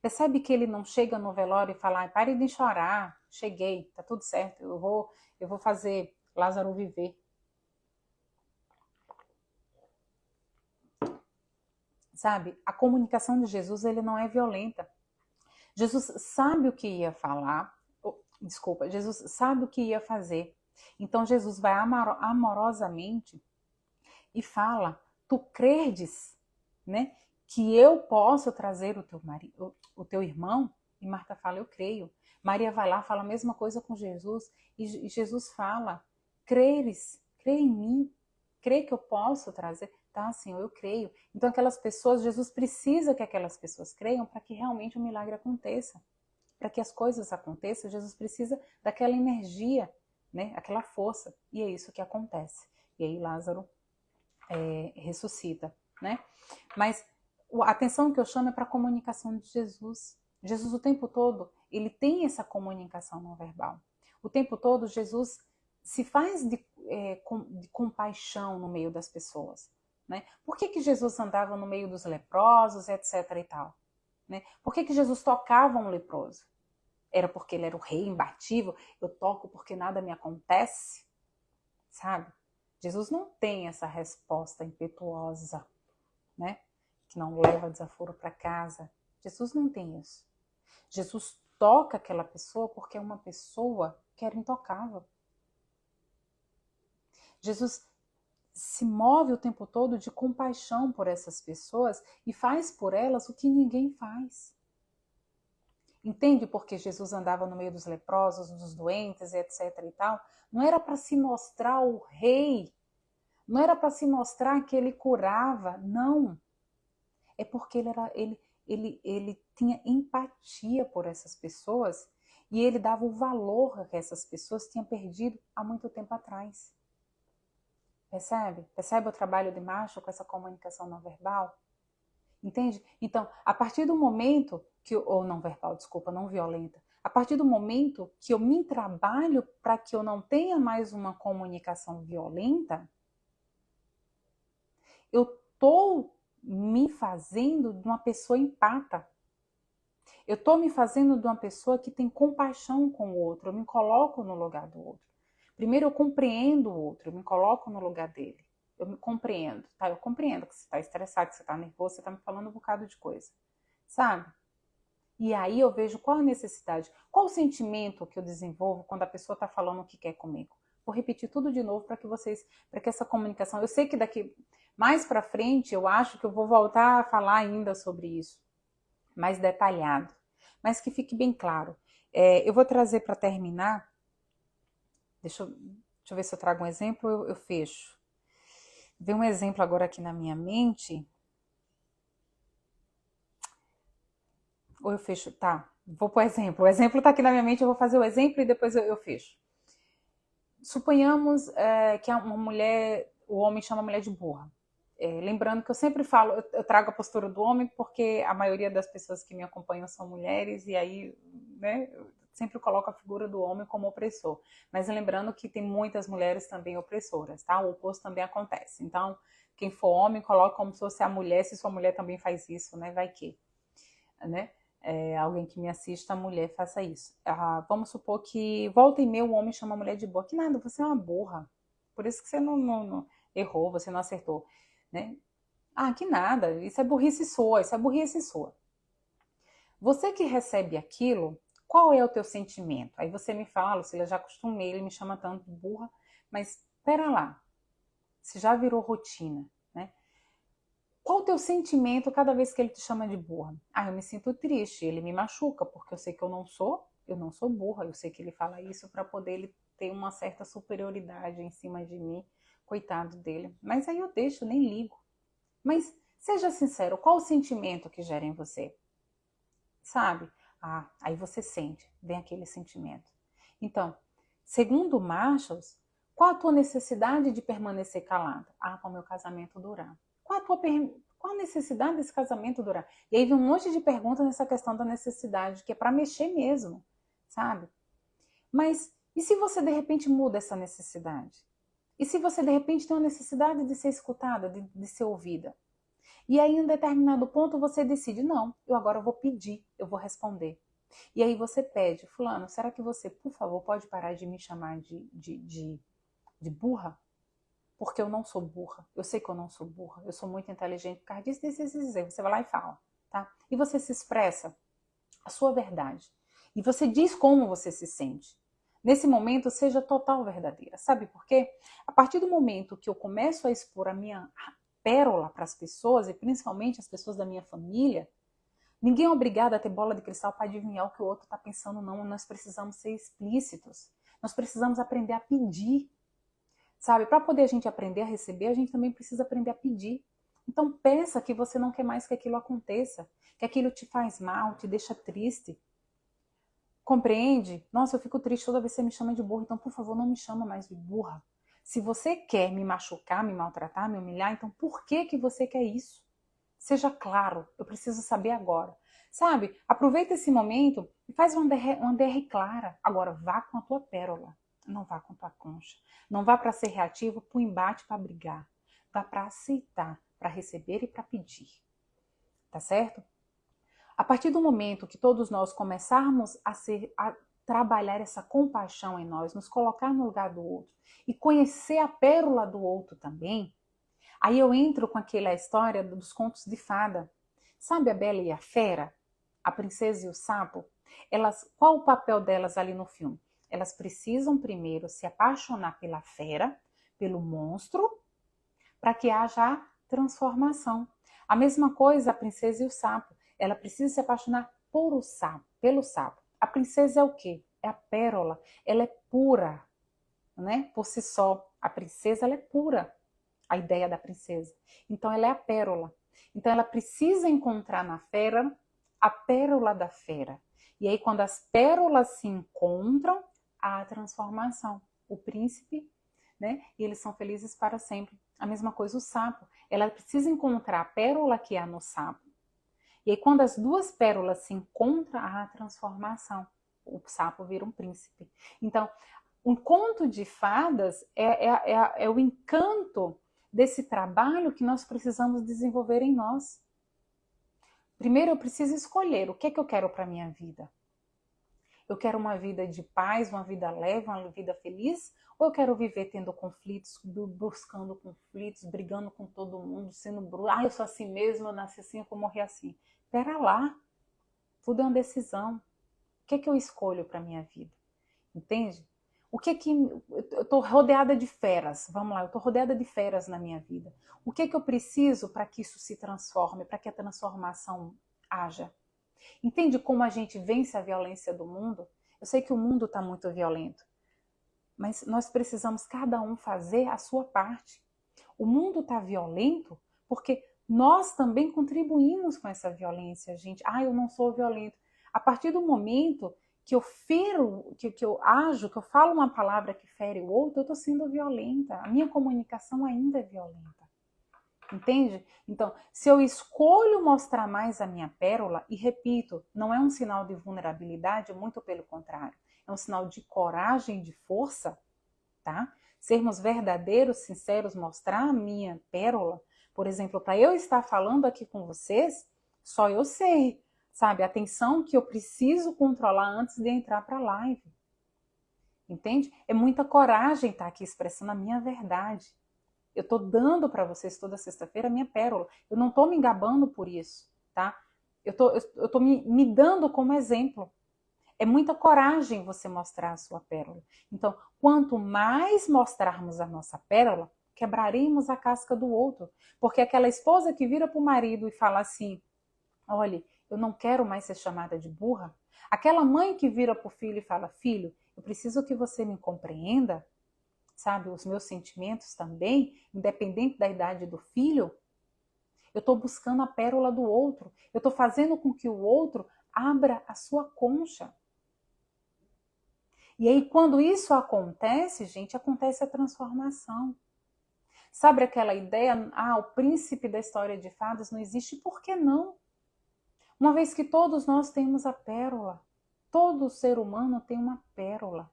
percebe que ele não chega no velório e fala, pare de chorar, cheguei, tá tudo certo, eu vou fazer Lázaro viver. Sabe, a comunicação de Jesus, ele não é violenta. Jesus sabe o que ia falar, Jesus sabe o que ia fazer. Então Jesus vai amorosamente e fala, tu credes, né, que eu posso trazer o teu irmão? E Marta fala, eu creio. Maria vai lá, fala a mesma coisa com Jesus, e Jesus fala, crê em mim, crê que eu posso trazer? Tá, Senhor, eu creio. Então aquelas pessoas, Jesus precisa que aquelas pessoas creiam para que realmente o milagre aconteça. Para que as coisas aconteçam, Jesus precisa daquela energia, né, aquela força, e é isso que acontece. E aí Lázaro ressuscita, né? Mas a atenção que eu chamo é para a comunicação de Jesus. Jesus o tempo todo, ele tem essa comunicação não verbal. O tempo todo Jesus se faz de compaixão no meio das pessoas, né? Por que Jesus andava no meio dos leprosos, etc e tal? Né? Por que Jesus tocava um leproso? Era porque ele era o rei imbatível? Eu toco porque nada me acontece? Sabe? Jesus não tem essa resposta impetuosa, né? Que não leva desaforo para casa. Jesus não tem isso. Jesus toca aquela pessoa porque é uma pessoa que era intocável. Jesus se move o tempo todo de compaixão por essas pessoas e faz por elas o que ninguém faz. Entende porque Jesus andava no meio dos leprosos, dos doentes, etc e tal? Não era para se mostrar o rei, não era para se mostrar que ele curava, não. É porque ele tinha empatia por essas pessoas e ele dava o valor que essas pessoas tinham perdido há muito tempo atrás. Percebe? Percebe o trabalho de Marshall com essa comunicação não verbal? Entende? Então, a partir do momento ou não verbal, desculpa, não violenta, a partir do momento que eu me trabalho para que eu não tenha mais uma comunicação violenta, eu estou me fazendo de uma pessoa empata. Eu estou me fazendo de uma pessoa que tem compaixão com o outro, eu me coloco no lugar do outro. Primeiro eu compreendo o outro, eu me coloco no lugar dele. Eu me compreendo, tá? Eu compreendo que você está estressado, que você está nervoso, você está me falando um bocado de coisa, sabe? E aí eu vejo qual a necessidade, qual o sentimento que eu desenvolvo quando a pessoa está falando o que quer comigo. Vou repetir tudo de novo para que essa comunicação, eu sei que daqui mais para frente eu acho que eu vou voltar a falar ainda sobre isso, mais detalhado, mas que fique bem claro. Eu vou trazer para terminar, deixa eu ver se eu trago um exemplo, eu fecho. Vem um exemplo agora aqui na minha mente. Ou eu fecho? Tá, vou pro exemplo. O exemplo tá aqui na minha mente, eu vou fazer o exemplo e depois eu fecho. Suponhamos que uma mulher, o homem chama a mulher de burra. Lembrando que eu sempre falo, eu trago a postura do homem porque a maioria das pessoas que me acompanham são mulheres e aí, né, eu sempre coloco a figura do homem como opressor. Mas lembrando que tem muitas mulheres também opressoras, tá? O oposto também acontece. Então, quem for homem, coloca como se fosse a mulher, se sua mulher também faz isso, né? Vai que, né? Alguém que me assista, a mulher faça isso. Vamos supor que volta e meia o homem chama a mulher de burra. Que nada, você é uma burra. Por isso que você não errou, você não acertou, né? Que nada, isso é burrice sua, isso é burrice sua. Você que recebe aquilo, qual é o teu sentimento? Aí você me fala, se eu já acostumei, ele me chama tanto de burra, mas pera lá, se já virou rotina, né? Qual o teu sentimento cada vez que ele te chama de burra? Eu me sinto triste, ele me machuca, porque eu sei que eu não sou burra, eu sei que ele fala isso para poder ele ter uma certa superioridade em cima de mim, coitado dele. Mas aí eu deixo, nem ligo. Mas seja sincero, qual o sentimento que gera em você? Sabe? Aí você sente, vem aquele sentimento. Então, segundo Marshalls, qual a tua necessidade de permanecer calada? Para o meu casamento durar. Qual a necessidade desse casamento durar? E aí vem um monte de perguntas nessa questão da necessidade, que é para mexer mesmo, sabe? Mas e se você de repente muda essa necessidade? E se você de repente tem uma necessidade de ser escutada, de ser ouvida? E aí, em um determinado ponto, você decide, não, eu agora vou pedir, eu vou responder. E aí você pede, fulano, será que você, por favor, pode parar de me chamar de burra? Porque eu não sou burra. Eu sei que eu não sou burra. Eu sou muito inteligente por causa disso, dizer. Você vai lá e fala, tá? E você se expressa a sua verdade. E você diz como você se sente. Nesse momento, seja total verdadeira. Sabe por quê? A partir do momento que eu começo a expor a minha pérola para as pessoas, e principalmente as pessoas da minha família, ninguém é obrigado a ter bola de cristal para adivinhar o que o outro está pensando, não. Nós precisamos ser explícitos. Nós precisamos aprender a pedir. Sabe, para poder a gente aprender a receber, a gente também precisa aprender a pedir. Então peça que você não quer mais que aquilo aconteça, que aquilo te faz mal, te deixa triste. Compreende? Nossa, eu fico triste toda vez que você me chama de burra, então por favor não me chama mais de burra. Se você quer me machucar, me maltratar, me humilhar, então por que que você quer isso? Seja claro, eu preciso saber agora. Sabe, aproveita esse momento e faz uma DR clara. Agora vá com a tua pérola. Não vá com tua concha. Não vá para ser reativo, para o embate, para brigar. Vá para aceitar, para receber e para pedir. Tá certo? A partir do momento que todos nós começarmos a trabalhar essa compaixão em nós, nos colocar no lugar do outro e conhecer a pérola do outro também, aí eu entro com aquela história dos contos de fada. Sabe a Bela e a Fera? A princesa e o sapo? Qual o papel delas ali no filme? Elas precisam primeiro se apaixonar pela fera, pelo monstro, para que haja a transformação. A mesma coisa a princesa e o sapo. Ela precisa se apaixonar pelo sapo. A princesa é o quê? É a pérola. Ela é pura, né? Por si só. A princesa ela é pura. A ideia da princesa. Então ela é a pérola. Então ela precisa encontrar na fera a pérola da fera. E aí quando as pérolas se encontram, há a transformação. O príncipe, né? E eles são felizes para sempre. A mesma coisa o sapo. Ela precisa encontrar a pérola que há no sapo. E aí quando as duas pérolas se encontram, há a transformação. O sapo vira um príncipe. Então, um conto de fadas é o encanto desse trabalho que nós precisamos desenvolver em nós. Primeiro eu preciso escolher o que é que eu quero para a minha vida. Eu quero uma vida de paz, uma vida leve, uma vida feliz? Ou eu quero viver tendo conflitos, buscando conflitos, brigando com todo mundo, sendo bruto? Eu sou assim mesmo, eu nasci assim, eu vou morrer assim. Pera lá, tudo é uma decisão. O que é que eu escolho para a minha vida? Entende? O que que eu estou rodeada de feras? Vamos lá, eu estou rodeada de feras na minha vida. O que que eu preciso para que isso se transforme, para que a transformação haja? Entende como a gente vence a violência do mundo? Eu sei que o mundo está muito violento, mas nós precisamos cada um fazer a sua parte. O mundo está violento porque nós também contribuímos com essa violência, gente. Ah, eu não sou violento. A partir do momento que eu firo, que eu ajo, que eu falo uma palavra que fere o outro, eu estou sendo violenta. A minha comunicação ainda é violenta. Entende? Então, se eu escolho mostrar mais a minha pérola, e repito, não é um sinal de vulnerabilidade, muito pelo contrário, é um sinal de coragem, de força, tá? Sermos verdadeiros, sinceros, mostrar a minha pérola, por exemplo, para eu estar falando aqui com vocês, só eu sei, sabe? A atenção que eu preciso controlar antes de entrar para a live. Entende? É muita coragem estar aqui expressando a minha verdade. Eu estou dando para vocês toda sexta-feira a minha pérola. Eu não estou me gabando por isso, tá? Eu tô me dando como exemplo. É muita coragem você mostrar a sua pérola. Então, quanto mais mostrarmos a nossa pérola, quebraremos a casca do outro. Porque aquela esposa que vira para o marido e fala assim, olha, eu não quero mais ser chamada de burra. Aquela mãe que vira para o filho e fala, filho, eu preciso que você me compreenda, sabe, os meus sentimentos também, independente da idade do filho. Eu estou buscando a pérola do outro. Eu estou fazendo com que o outro abra a sua concha. E aí, quando isso acontece, gente, acontece a transformação. Sabe aquela ideia, o príncipe da história de fadas não existe, por que não? Uma vez que todos nós temos a pérola, todo ser humano tem uma pérola,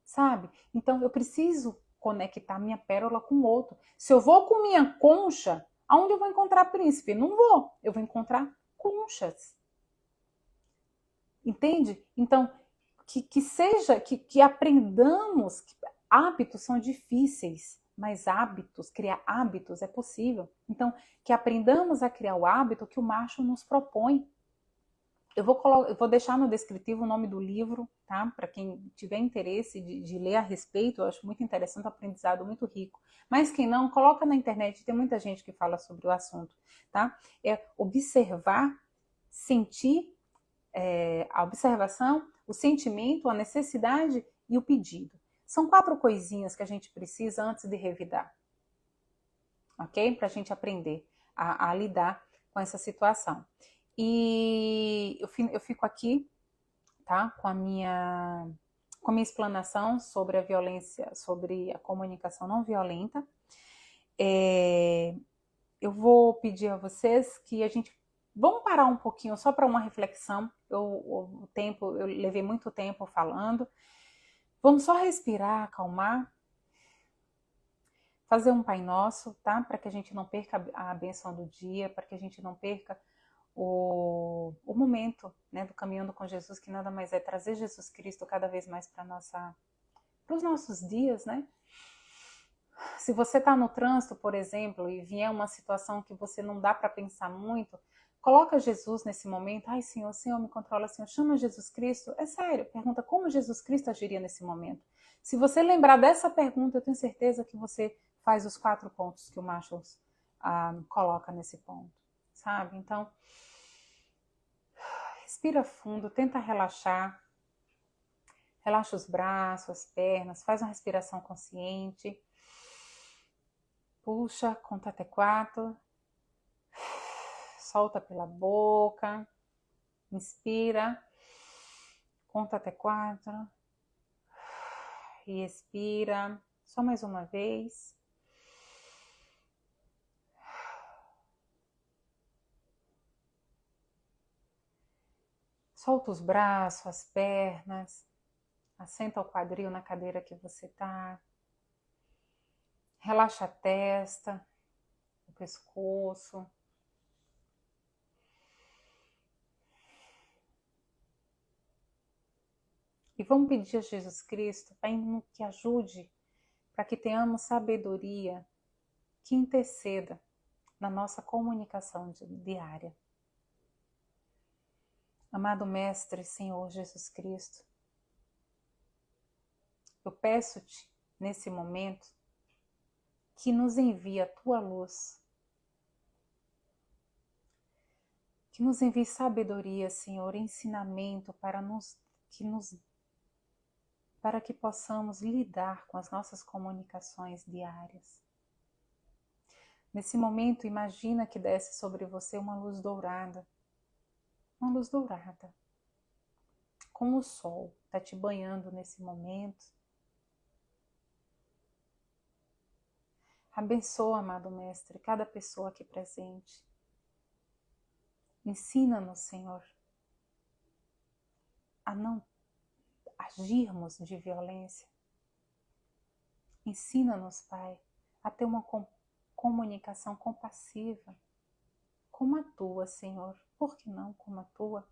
sabe? Então, eu preciso conectar minha pérola com o outro. Se eu vou com minha concha, aonde eu vou encontrar príncipe? Não vou, eu vou encontrar conchas. Entende? Então, que aprendamos, que hábitos são difíceis, mas criar hábitos é possível. Então, que aprendamos a criar o hábito que o macho nos propõe. Eu vou deixar no descritivo o nome do livro, tá? Para quem tiver interesse de ler a respeito, eu acho muito interessante, um aprendizado muito rico. Mas quem não, coloca na internet, tem muita gente que fala sobre o assunto, tá? É observar, sentir, a observação, o sentimento, a necessidade e o pedido. São 4 coisinhas que a gente precisa antes de revidar, ok? Para a gente aprender a lidar com essa situação. E eu fico aqui, tá? Com a minha explanação sobre a violência, sobre a comunicação não violenta. Eu vou pedir a vocês que a gente vamos parar um pouquinho só para uma reflexão. Eu levei muito tempo falando. Vamos só respirar, acalmar, fazer um Pai Nosso, tá? Para que a gente não perca a bênção do dia, para que a gente não perca o momento, né, do caminhando com Jesus, que nada mais é trazer Jesus Cristo cada vez mais para os nossos dias, né? Se você está no trânsito, por exemplo, e vier uma situação que você não dá para pensar muito, coloca Jesus nesse momento. Ai, Senhor, Senhor, me controla, Senhor. Chama Jesus Cristo. É sério, pergunta como Jesus Cristo agiria nesse momento. Se você lembrar dessa pergunta, eu tenho certeza que você faz os 4 pontos que o Marshalls coloca nesse ponto, sabe? Então, respira fundo, tenta relaxar. Relaxa os braços, as pernas, faz uma respiração consciente. Puxa, conta até 4. Solta pela boca. Inspira. Conta até 4. E expira. Só mais uma vez. Solta os braços, as pernas. Assenta o quadril na cadeira que você está. Relaxa a testa, o pescoço. E vamos pedir a Jesus Cristo que ajude para que tenhamos sabedoria, que interceda na nossa comunicação diária. Amado Mestre, Senhor Jesus Cristo, Eu peço-te, nesse momento, que nos envie a tua luz, que nos envie sabedoria, Senhor, ensinamento para que possamos lidar com as nossas comunicações diárias. Nesse momento, imagina que desce sobre você uma luz dourada, como o sol está te banhando nesse momento. Abençoa, amado Mestre, cada pessoa aqui presente. Ensina-nos, Senhor, a não agirmos de violência. Ensina-nos, Pai, a ter uma comunicação compassiva, como a tua, Senhor. Por que não como a tua?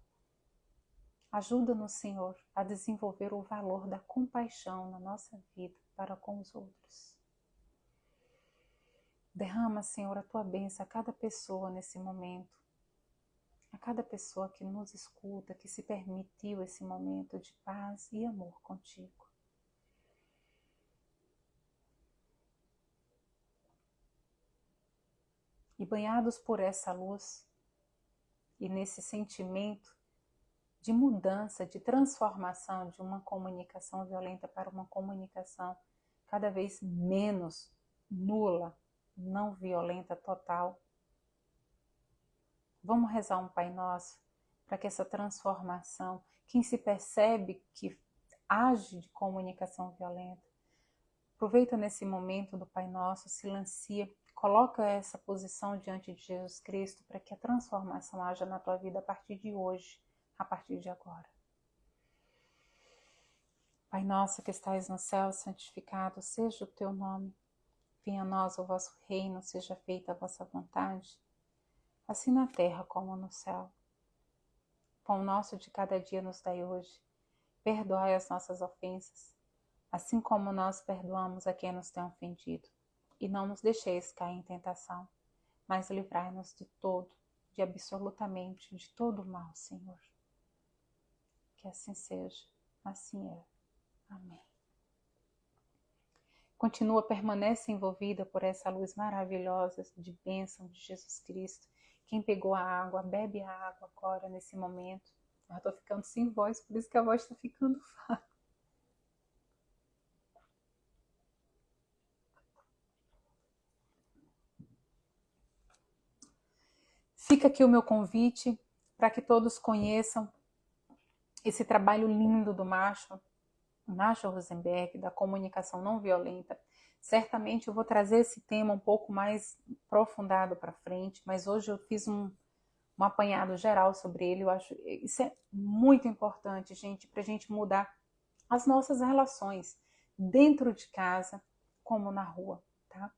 Ajuda-nos, Senhor, a desenvolver o valor da compaixão na nossa vida para com os outros. Derrama, Senhor, a tua bênção a cada pessoa nesse momento, a cada pessoa que nos escuta, que se permitiu esse momento de paz e amor contigo. E banhados por essa luz e nesse sentimento de mudança, de transformação de uma comunicação violenta para uma comunicação cada vez menos nula, não violenta, total. Vamos rezar um Pai Nosso para que essa transformação, quem se percebe que age de comunicação violenta, aproveita nesse momento do Pai Nosso, silencia, coloca essa posição diante de Jesus Cristo para que a transformação haja na tua vida a partir de hoje, a partir de agora. Pai nosso que estais no céu, santificado seja o teu nome. Venha a nós o vosso reino, seja feita a vossa vontade, assim na terra como no céu. Pão nosso de cada dia nos dai hoje. Perdoai as nossas ofensas, assim como nós perdoamos a quem nos tem ofendido. E não nos deixeis cair em tentação, mas livrai-nos de absolutamente, de todo o mal, Senhor. Que assim seja, assim é. Amém. Continua, permanece envolvida por essa luz maravilhosa de bênção de Jesus Cristo. Quem pegou a água, bebe a água agora, nesse momento. Eu estou ficando sem voz, por isso que a voz está ficando fraca. Fica aqui o meu convite para que todos conheçam esse trabalho lindo do Marshall Rosenberg, da comunicação não violenta. Certamente eu vou trazer esse tema um pouco mais aprofundado para frente, mas hoje eu fiz um apanhado geral sobre ele. Eu acho isso é muito importante, gente, para a gente mudar as nossas relações dentro de casa como na rua, tá?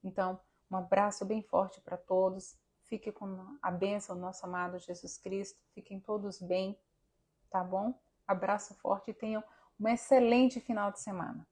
Então, um abraço bem forte para todos. Fique com a bênção do nosso amado Jesus Cristo. Fiquem todos bem, tá bom? Abraço forte e tenham um excelente final de semana.